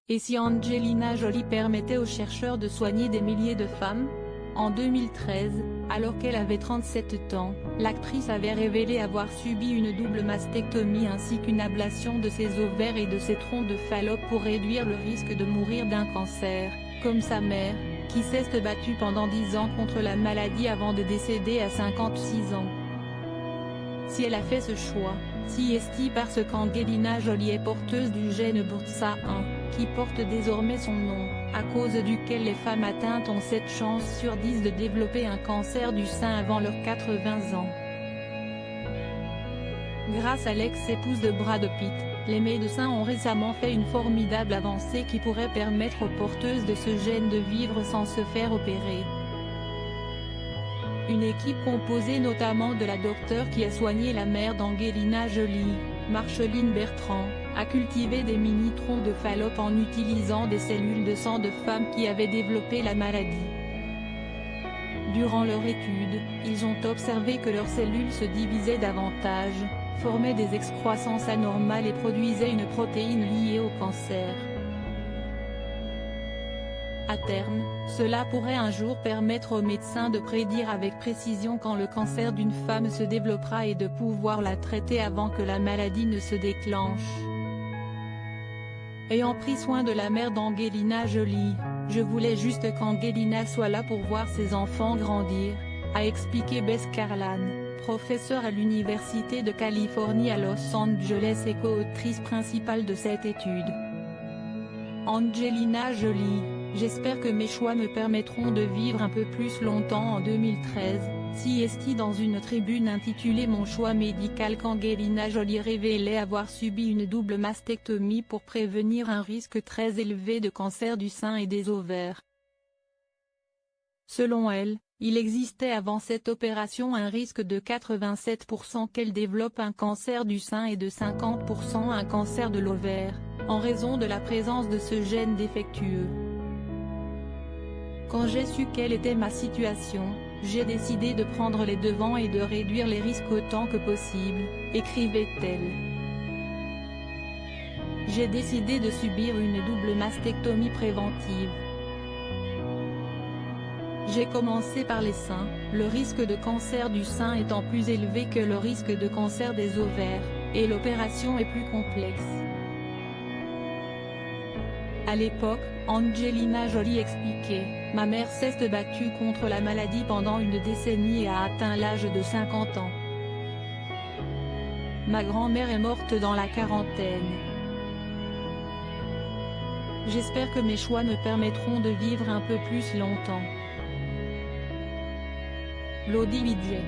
Et si Angelina Jolie permettait aux chercheurs de soigner des milliers de femmes? En 2013, alors qu'elle avait 37 ans, l'actrice avait révélé avoir subi une double mastectomie ainsi qu'une ablation de ses ovaires et de ses troncs de Fallope pour réduire le risque de mourir d'un cancer, comme sa mère, qui s'est battue pendant 10 ans contre la maladie avant de décéder à 56 ans. Si elle a fait ce choix, c'est parce qu'Angelina Jolie est porteuse du gène BRCA1, qui porte désormais son nom, à cause duquel les femmes atteintes ont 7 chances sur 10 de développer un cancer du sein avant leurs 80 ans. Grâce à l'ex-épouse de Brad Pitt, les médecins ont récemment fait une formidable avancée qui pourrait permettre aux porteuses de ce gène de vivre sans se faire opérer. Une équipe composée notamment de la docteure qui a soigné la mère d'Angelina Jolie, Marceline Bertrand, a cultivé des mini-troncs de Fallope en utilisant des cellules de sang de femmes qui avaient développé la maladie. Durant leur étude, ils ont observé que leurs cellules se divisaient davantage, formaient des excroissances anormales et produisaient une protéine liée au cancer. À terme, cela pourrait un jour permettre aux médecins de prédire avec précision quand le cancer d'une femme se développera et de pouvoir la traiter avant que la maladie ne se déclenche. Ayant pris soin de la mère d'Angelina Jolie, je voulais juste qu'Angelina soit là pour voir ses enfants grandir, a expliqué Bess Carlan, professeure à l'Université de Californie à Los Angeles et co-autrice principale de cette étude. Angelina Jolie: j'espère que mes choix me permettront de vivre un peu plus longtemps. En 2013, c'est dans une tribune intitulée Mon choix médical qu'Angelina Jolie révélait avoir subi une double mastectomie pour prévenir un risque très élevé de cancer du sein et des ovaires. Selon elle, il existait avant cette opération un risque de 87% qu'elle développe un cancer du sein et de 50% un cancer de l'ovaire, en raison de la présence de ce gène défectueux. Quand j'ai su quelle était ma situation, j'ai décidé de prendre les devants et de réduire les risques autant que possible, écrivait-elle. J'ai décidé de subir une double mastectomie préventive. J'ai commencé par les seins, le risque de cancer du sein étant plus élevé que le risque de cancer des ovaires, et l'opération est plus complexe. À l'époque, Angelina Jolie expliquait: ma mère s'est battue contre la maladie pendant une décennie et a atteint l'âge de 50 ans. Ma grand-mère est morte dans la quarantaine. J'espère que mes choix me permettront de vivre un peu plus longtemps. Lodi Vijay.